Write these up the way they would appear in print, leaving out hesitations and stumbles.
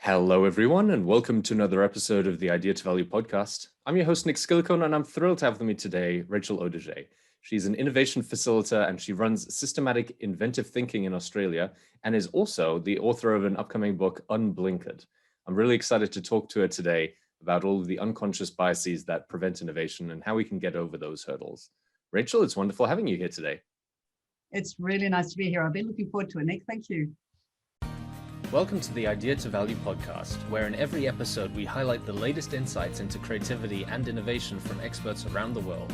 Hello, everyone, and welcome to another episode of the Idea to Value podcast. I'm your host, Nick Skillicorn, and I'm thrilled to have with me today Rachel Audige. She's an innovation facilitator, and she runs Systematic Inventive Thinking in Australia, and is also the author of an upcoming book, Unblinkered. I'm really excited to talk to her today about all of the unconscious biases that prevent innovation and how we can get over those hurdles. Rachel, it's wonderful having you here today. It's really nice to be here. I've been looking forward to it, Nick. Thank you. Welcome to the Idea to Value podcast, where in every episode we highlight the latest insights into creativity and innovation from experts around the world.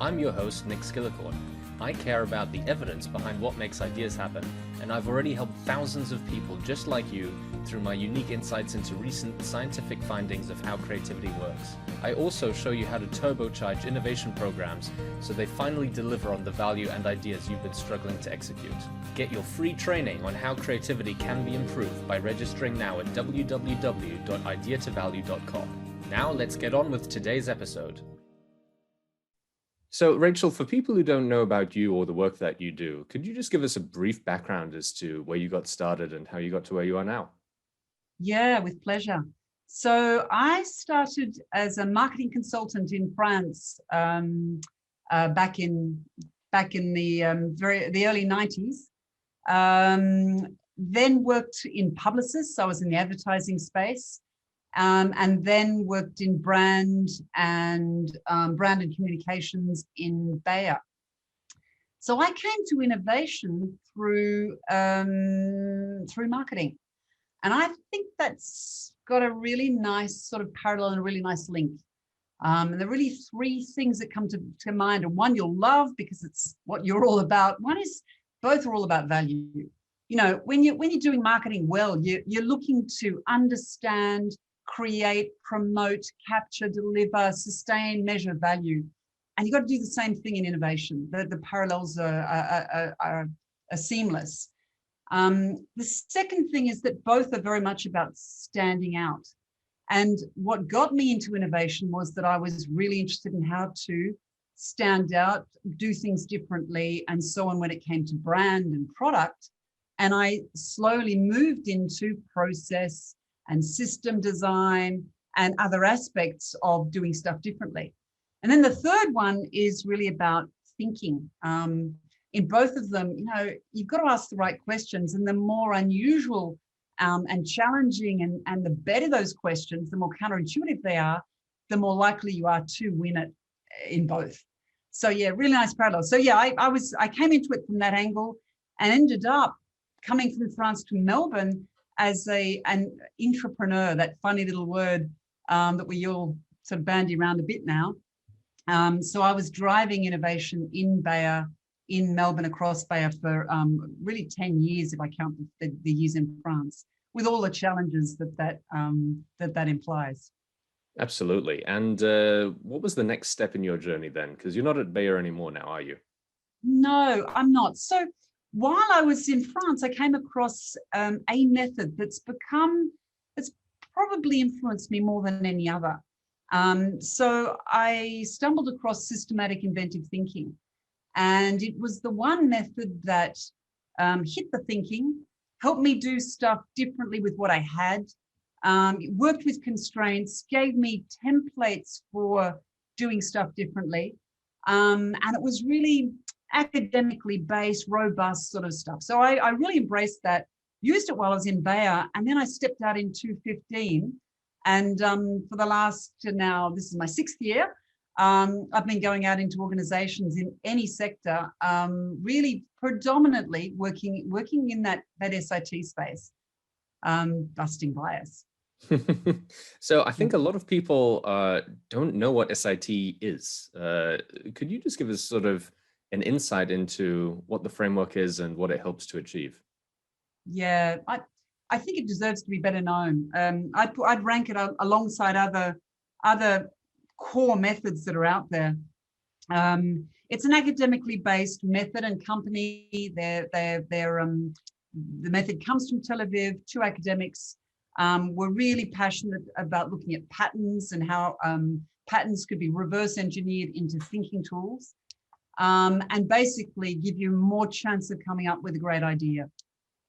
I'm your host, Nick Skillicorn. I care about the evidence behind what makes ideas happen, and I've already helped thousands of people just like you through my unique insights into recent scientific findings of how creativity works. I also show you how to turbocharge innovation programs so they finally deliver on the value and ideas you've been struggling to execute. Get your free training on how creativity can be improved by registering now at www.ideatovalue.com. Now let's get on with today's episode. So, Rachel, for people who don't know about you or the work that you do, could you just give us a brief background as to where you got started and how you got to where you are now? Yeah, with pleasure. So I started as a marketing consultant in France back in the early 90s. Then worked in publicists. I was in the advertising space. And then worked in brand and communications in Bayer. So I came to innovation through marketing, and I think that's got a really nice sort of parallel and a really nice link. And there are really three things that come to mind, and one you'll love because it's what you're all about. One is both are all about value. You know, when you're doing marketing well, you're looking to understand, create, promote, capture, deliver, sustain, measure value. And you've got to do the same thing in innovation. The parallels are seamless. The second thing is that both are very much about standing out. And what got me into innovation was that I was really interested in how to stand out, do things differently, and so on when it came to brand and product. And I slowly moved into process and system design and other aspects of doing stuff differently. And then the third one is really about thinking. In both of them, you know, you've got to ask the right questions, and the more unusual and challenging and the better those questions, the more counterintuitive they are, the more likely you are to win it in both. So yeah, really nice parallel. So yeah, I came into it from that angle and ended up coming from France to Melbourne as an intrapreneur, that funny little word that we all sort of bandy around a bit now. So I was driving innovation in Bayer, in Melbourne, across Bayer for really 10 years, if I count the years in France, with all the challenges that implies. Absolutely. And what was the next step in your journey then? Because you're not at Bayer anymore now, are you? No, I'm not. So while I was in France, I came across a method that's probably influenced me more than any other. So I stumbled across systematic inventive thinking, and it was the one method that hit the thinking, helped me do stuff differently with what I had, worked with constraints, gave me templates for doing stuff differently, and it was really academically based, robust sort of stuff. So I really embraced that, used it while I was in Bayer, and then I stepped out in 2015. And for the last, now this is my 6th year, I've been going out into organizations in any sector, really predominantly working in that S.I.T space, busting bias. So I think a lot of people don't know what S.I.T is. Could you just give us sort of an insight into what the framework is and what it helps to achieve? Yeah, I think it deserves to be better known. I'd rank it alongside other core methods that are out there. It's an academically based method and company. The method comes from Tel Aviv, 2 academics. We're really passionate about looking at patterns and how patterns could be reverse engineered into thinking tools. And basically give you more chance of coming up with a great idea.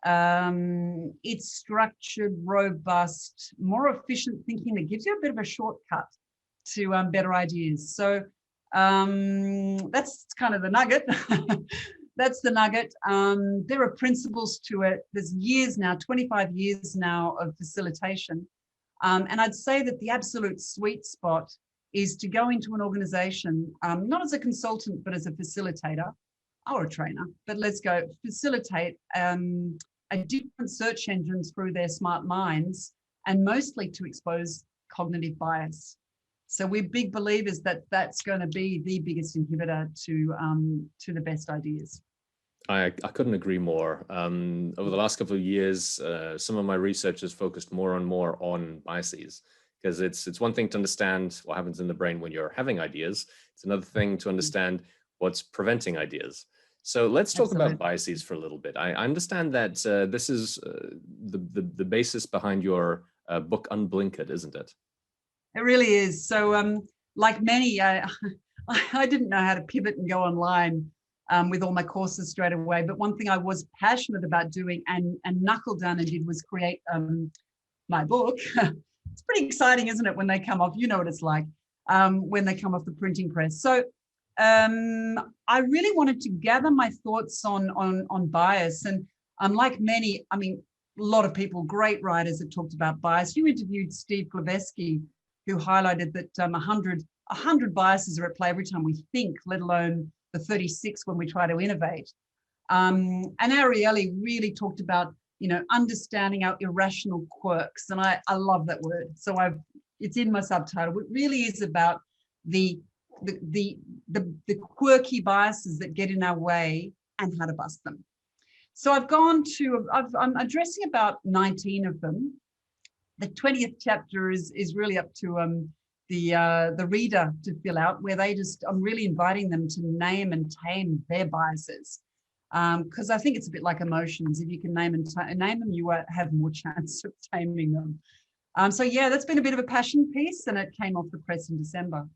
It's structured, robust, more efficient thinking that gives you a bit of a shortcut to better ideas. So that's kind of the nugget. That's the nugget. There are principles to it. There's years now, 25 years now of facilitation. And I'd say that the absolute sweet spot is to go into an organization, not as a consultant, but as a facilitator or a trainer, but let's go facilitate a different search engine through their smart minds, and mostly to expose cognitive bias. So we're big believers that that's going to be the biggest inhibitor to the best ideas. I couldn't agree more. Over the last couple of years, some of my research has focused more and more on biases, because it's one thing to understand what happens in the brain when you're having ideas. It's another thing to understand what's preventing ideas. So let's talk about biases for a little bit. I understand that this is the basis behind your book Unblinkered, isn't it? It really is. So like many, I didn't know how to pivot and go online with all my courses straight away. But one thing I was passionate about doing and knuckled down and did was create my book. It's pretty exciting, isn't it, when they come off? You know what it's like when they come off the printing press. So I really wanted to gather my thoughts on bias. And unlike many, I mean, a lot of people, great writers have talked about bias. You interviewed Steve Glevesky, who highlighted that 100 biases are at play every time we think, let alone the 36 when we try to innovate. And Ariely really talked about, you know, understanding our irrational quirks. And I love that word. So it's in my subtitle. It really is about the quirky biases that get in our way and how to bust them. So I'm addressing about 19 of them. The 20th chapter is really up to the reader to fill out, where I'm really inviting them to name and tame their biases. Because I think it's a bit like emotions. If you can name them, you have more chance of taming them. So yeah, that's been a bit of a passion piece, and it came off the press in December.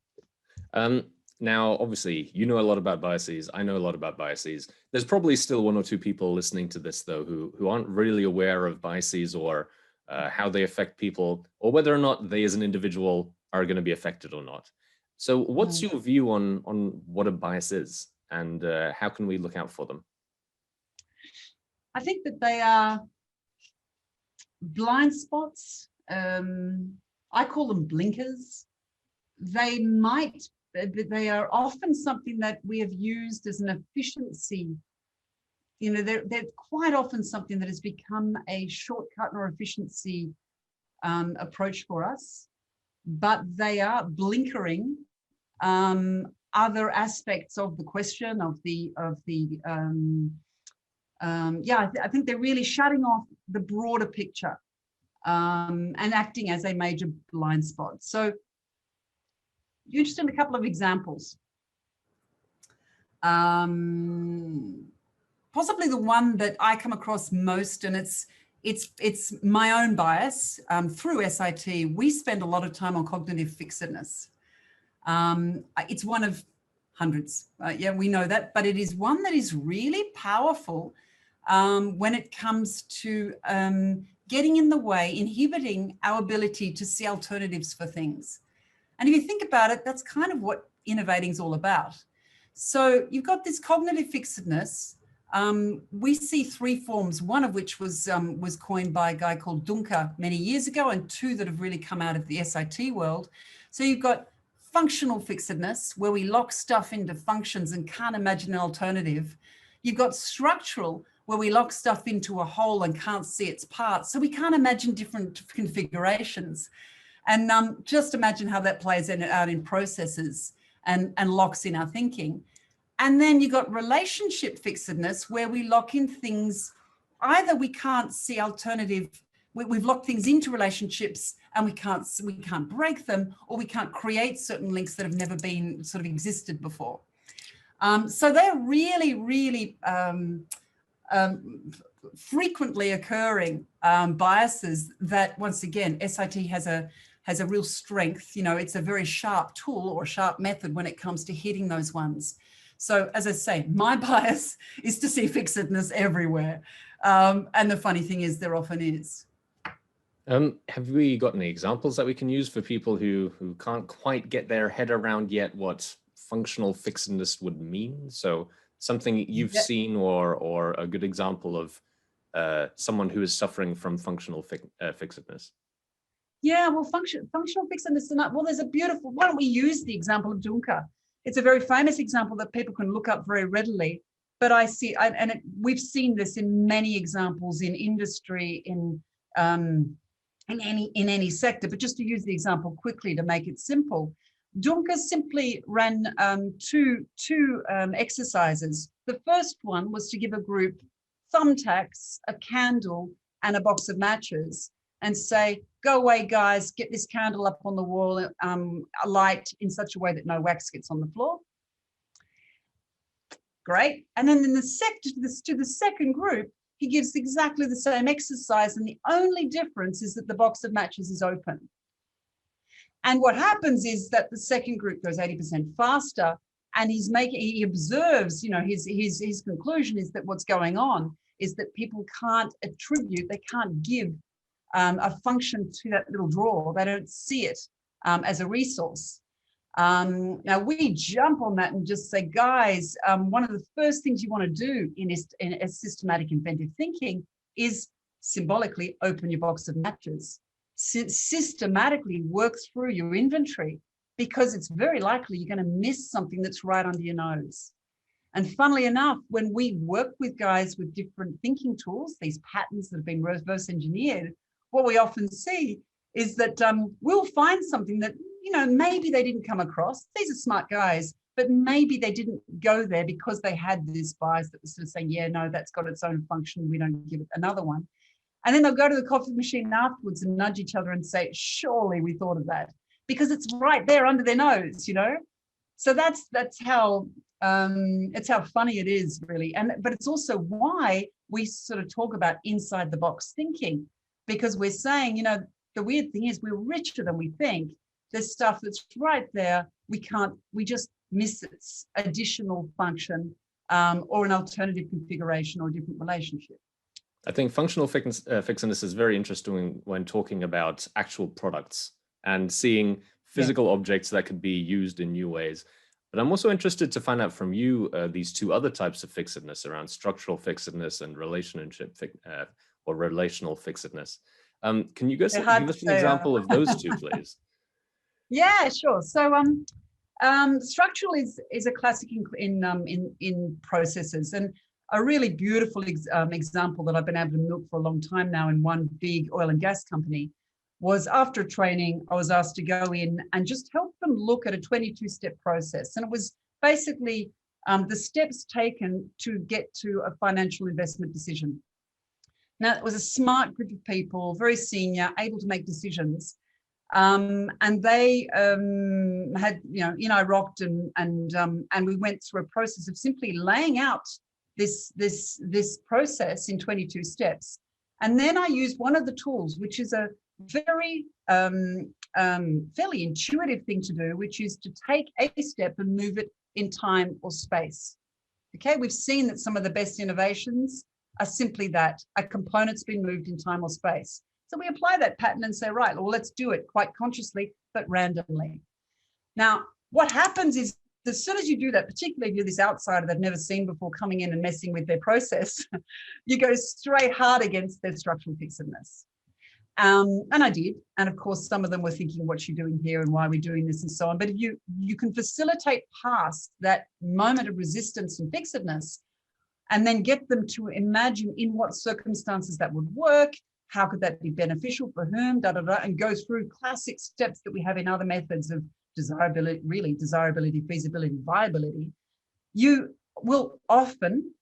Now, obviously, you know a lot about biases. I know a lot about biases. There's probably still one or two people listening to this, though, who aren't really aware of biases or how they affect people, or whether or not they as an individual are going to be affected or not. So what's your view on what a bias is, and how can we look out for them? I think that they are blind spots. I call them blinkers. They are often something that we have used as an efficiency. You know, they're quite often something that has become a shortcut or efficiency approach for us, but they are blinkering other aspects of the question I think they're really shutting off the broader picture and acting as a major blind spot. So you're interested in a couple of examples. Possibly the one that I come across most, and it's my own bias through S.I.T. We spend a lot of time on cognitive fixedness. It's one of hundreds. Yeah, we know that, but it is one that is really powerful when it comes to getting in the way, inhibiting our ability to see alternatives for things. And if you think about it, that's kind of what innovating is all about. So you've got this cognitive fixedness. We see three forms, one of which was coined by a guy called Dunker many years ago, and two that have really come out of the S.I.T. world. So you've got functional fixedness, where we lock stuff into functions and can't imagine an alternative. You've got structural, where we lock stuff into a whole and can't see its parts. So we can't imagine different configurations. And just imagine how that plays out in processes and locks in our thinking. And then you've got relationship fixedness, where we lock in things, either we can't see alternative, we've locked things into relationships and we can't break them, or we can't create certain links that have never been sort of existed before. So they're really, really frequently occurring biases that, once again, S.I.T. has a real strength. You know, it's a very sharp tool or sharp method when it comes to hitting those ones. So as I say, my bias is to see fixedness everywhere. And the funny thing is, there often is. Have we got any examples that we can use for people who can't quite get their head around yet what functional fixedness would mean? So something you've seen or a good example of someone who is suffering from functional fixedness? Yeah, well, functional fixedness. Well, there's a beautiful. Why don't we use the example of Dunker? It's a very famous example that people can look up very readily. But we've seen this in many examples in industry, in any sector. But just to use the example quickly to make it simple, Dunker simply ran two exercises. The first one was to give a group thumbtacks, a candle, and a box of matches, and say, go away, guys, get this candle up on the wall, alight in such a way that no wax gets on the floor. Great. And then to the second group, he gives exactly the same exercise, and the only difference is that the box of matches is open. And what happens is that the second group goes 80% faster, and he observes, his conclusion is that what's going on is that people can't attribute, they can't give a function to that little drawer. They don't see it as a resource. Now we jump on that and just say, guys, one of the first things you want to do in a systematic inventive thinking is symbolically open your box of matches. Systematically work through your inventory, because it's very likely you're going to miss something that's right under your nose. And funnily enough, when we work with guys with different thinking tools, these patterns that have been reverse engineered, what we often see is that we'll find something that, maybe they didn't come across. These are smart guys, but maybe they didn't go there because they had this bias that was sort of saying, yeah, no, that's got its own function. We don't give it another one. And then they'll go to the coffee machine afterwards and nudge each other and say, surely we thought of that, because it's right there under their nose, So that's how it's how funny it is, really. But it's also why we sort of talk about inside the box thinking, because we're saying, the weird thing is we're richer than we think. There's stuff that's right there. We just miss its additional function or an alternative configuration or a different relationship. I think functional fixedness is very interesting when talking about actual products and seeing physical objects that could be used in new ways. But I'm also interested to find out from you these two other types of fixedness around structural fixedness and relationship or relational fixedness. Can you give us an example of those two, please? Yeah, sure. So structural is a classic in processes, and a really beautiful example that I've been able to milk for a long time now in one big oil and gas company was, after training, I was asked to go in and just help them look at a 22-step process. And it was basically the steps taken to get to a financial investment decision. Now, it was a smart group of people, very senior, able to make decisions. And they had, I rocked and we went through a process of simply laying out this process in 22 steps. And then I used one of the tools, which is a very fairly intuitive thing to do, which is to take a step and move it in time or space. Okay, we've seen that some of the best innovations are simply that a component's been moved in time or space. So we apply that pattern and say, right, well, let's do it quite consciously, but randomly. Now, what happens is, as soon as you do that, particularly if you're this outsider they've never seen before coming in and messing with their process, you go straight hard against their structural fixedness. And I did. And of course, some of them were thinking, what's she doing here and why are we doing this and so on. But if you can facilitate past that moment of resistance and fixedness, and then get them to imagine in what circumstances that would work, how could that be beneficial for whom, and go through classic steps that we have in other methods of desirability, feasibility, viability, you will often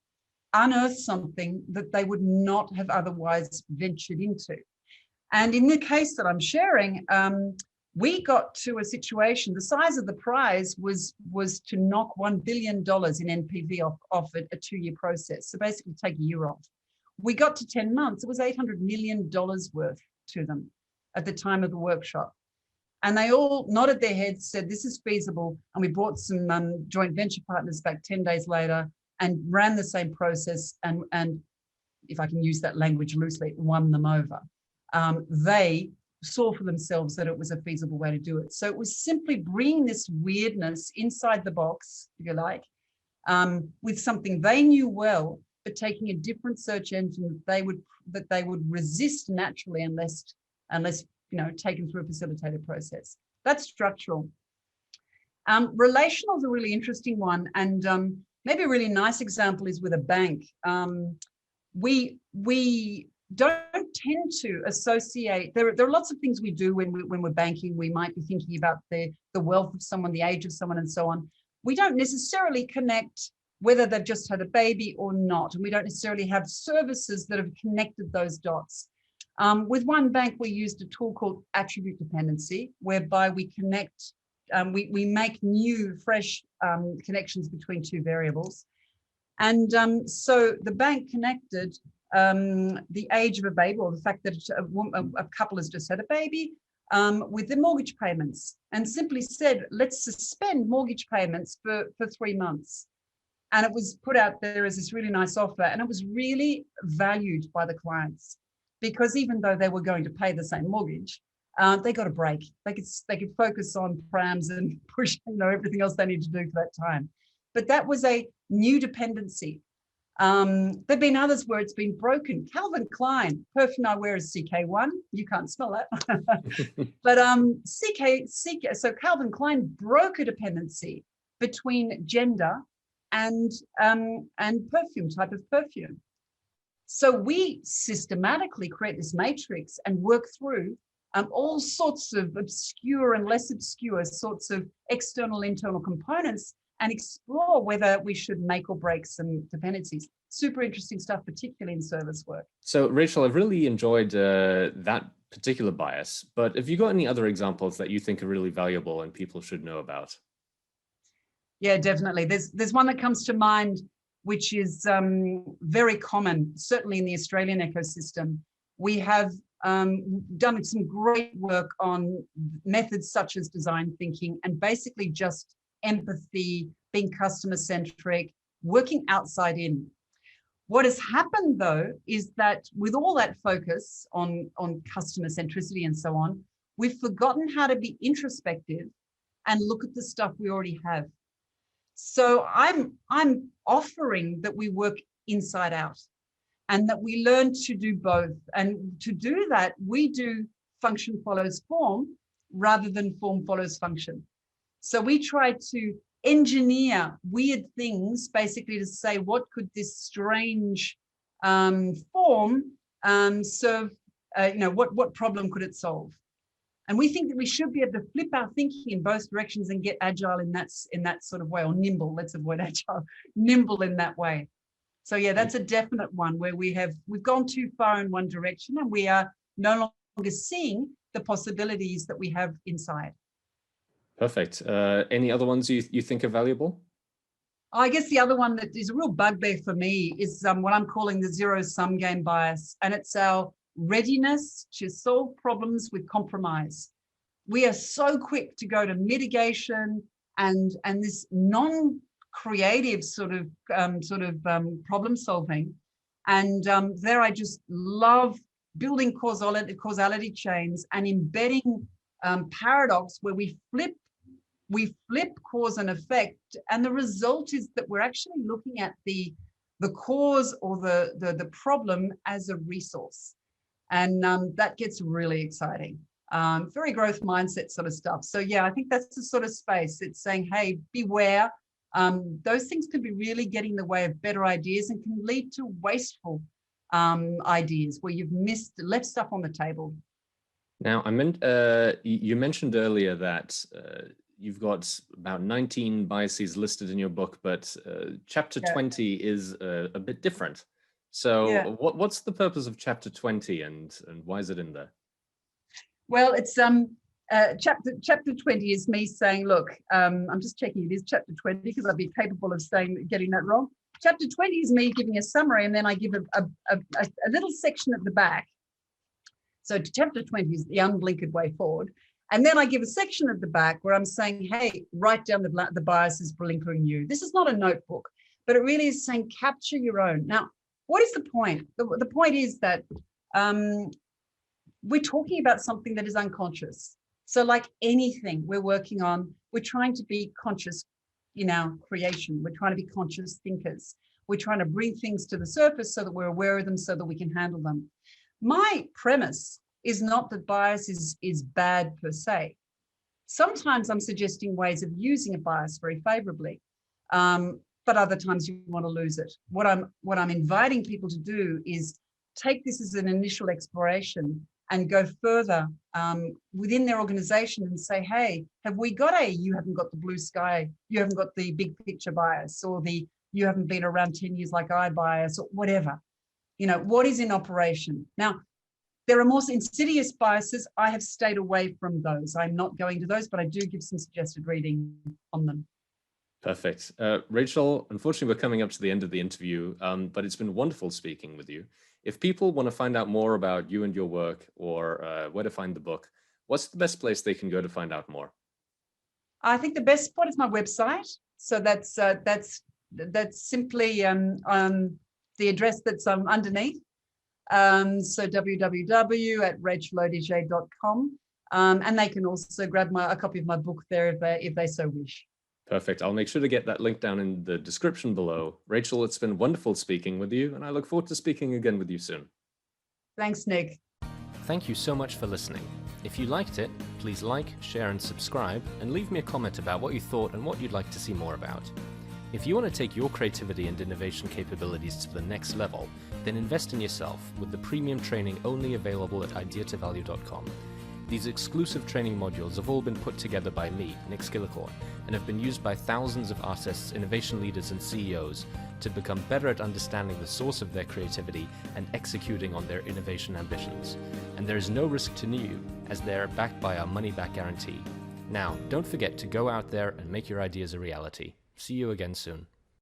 unearth something that they would not have otherwise ventured into. And in the case that I'm sharing, we got to a situation, the size of the prize was to knock $1 billion in NPV off a 2-year process. So basically take a year off. We got to 10 months, it was $800 million worth to them at the time of the workshop. And they all nodded their heads, said, this is feasible. And we brought some joint venture partners back 10 days later and ran the same process. And if I can use that language loosely, won them over. They saw for themselves that it was a feasible way to do it. So it was simply bringing this weirdness inside the box, if you like, with something they knew well, but taking a different search engine that they would resist naturally unless taken through a facilitator process. That's structural. Relational is a really interesting one, and maybe a really nice example is with a bank. We don't tend to associate. There are lots of things we do when we're banking. We might be thinking about the wealth of someone, the age of someone, and so on. We don't necessarily connect whether they've just had a baby or not, and we don't necessarily have services that have connected those dots. With one bank, we used a tool called attribute dependency, whereby we connect. We make new, fresh connections between two variables. And so the bank connected the age of a baby, or the fact that a couple has just had a baby, with the mortgage payments, and simply said, let's suspend mortgage payments for 3 months. And it was put out there as this really nice offer, and it was really valued by the clients, because even though they were going to pay the same mortgage, they got a break. They could focus on prams and push, everything else they need to do for that time. But that was a new dependency. There've been others where it's been broken. Calvin Klein, perfume I wear is CK1. You can't smell that. But so Calvin Klein broke a dependency between gender and perfume, type of perfume. So we systematically create this matrix and work through all sorts of obscure and less obscure sorts of external, internal components, and explore whether we should make or break some dependencies. Super interesting stuff, particularly in service work. So Rachel, I've really enjoyed that particular bias, but have you got any other examples that you think are really valuable and people should know about? Yeah, definitely. There's one that comes to mind, which is very common, certainly in the Australian ecosystem. We have done some great work on methods such as design thinking, and basically just empathy, being customer-centric, working outside in. What has happened, though, is that with all that focus on customer centricity and so on, we've forgotten how to be introspective and look at the stuff we already have. So I'm offering that we work inside out, and that we learn to do both. And to do that, we do function follows form rather than form follows function. So we try to engineer weird things, basically to say, what could this strange form serve? What problem could it solve? And we think that we should be able to flip our thinking in both directions and get agile in that sort of way, or nimble. Let's avoid agile, nimble in that way. So yeah, that's a definite one where we've gone too far in one direction, and we are no longer seeing the possibilities that we have inside. Perfect. Any other ones you think are valuable? I guess the other one that is a real bugbear for me is what I'm calling the zero-sum game bias, and it's our readiness to solve problems with compromise. We are so quick to go to mitigation and this non-creative sort of problem solving, and there I just love building causality chains and embedding paradox where we flip cause and effect, and the result is that we're actually looking at the cause or the problem as a resource, and that gets really exciting. Very growth mindset sort of stuff. So yeah, I think that's the sort of space. It's saying, hey, beware. Those things can be really getting in the way of better ideas and can lead to wasteful ideas where you've left stuff on the table. Now, you mentioned earlier that you've got about 19 biases listed in your book, but chapter 20 is a bit different. So yeah. What's the purpose of chapter 20 and why is it in there? Well, it's chapter 20 is me saying, look, I'm just checking it is chapter 20 because I'd be capable of getting that wrong. Chapter 20 is me giving a summary, and then I give a little section at the back. So chapter 20 is the unblinkered way forward. And then I give a section at the back where I'm saying, hey, write down the biases blinkering you. This is not a notebook, but it really is saying capture your own. Now, what is the point? The point is that we're talking about something that is unconscious. So like anything we're working on, we're trying to be conscious in our creation. We're trying to be conscious thinkers. We're trying to bring things to the surface so that we're aware of them, so that we can handle them. My premise is not that bias is bad per se. Sometimes I'm suggesting ways of using a bias very favorably, but other times you want to lose it. What I'm inviting people to do is take this as an initial exploration and go further within their organization and say, hey, have we got you haven't got the blue sky, you haven't got the big picture bias, or the you haven't been around 10 years like I bias, or whatever. What is in operation? Now, there are more insidious biases. I have stayed away from those. I'm not going to those, but I do give some suggested reading on them. Perfect. Rachel, unfortunately, we're coming up to the end of the interview, but it's been wonderful speaking with you. If people want to find out more about you and your work, or where to find the book, what's the best place they can go to find out more? I think the best spot is my website. So that's simply the address that's underneath. So www.rachelaudige.com, and they can also grab a copy of my book there if they so wish. Perfect. I'll make sure to get that link down in the description below. Rachel, it's been wonderful speaking with you, and I look forward to speaking again with you soon. Thanks, Nick. Thank you so much for listening. If you liked it, please like, share, and subscribe, and leave me a comment about what you thought and what you'd like to see more about. If you want to take your creativity and innovation capabilities to the next level, then invest in yourself with the premium training only available at ideatovalue.com. These exclusive training modules have all been put together by me, Nick Skillicorn, and have been used by thousands of artists, innovation leaders, and CEOs to become better at understanding the source of their creativity and executing on their innovation ambitions. And there is no risk to you, as they are backed by our money-back guarantee. Now, don't forget to go out there and make your ideas a reality. See you again soon.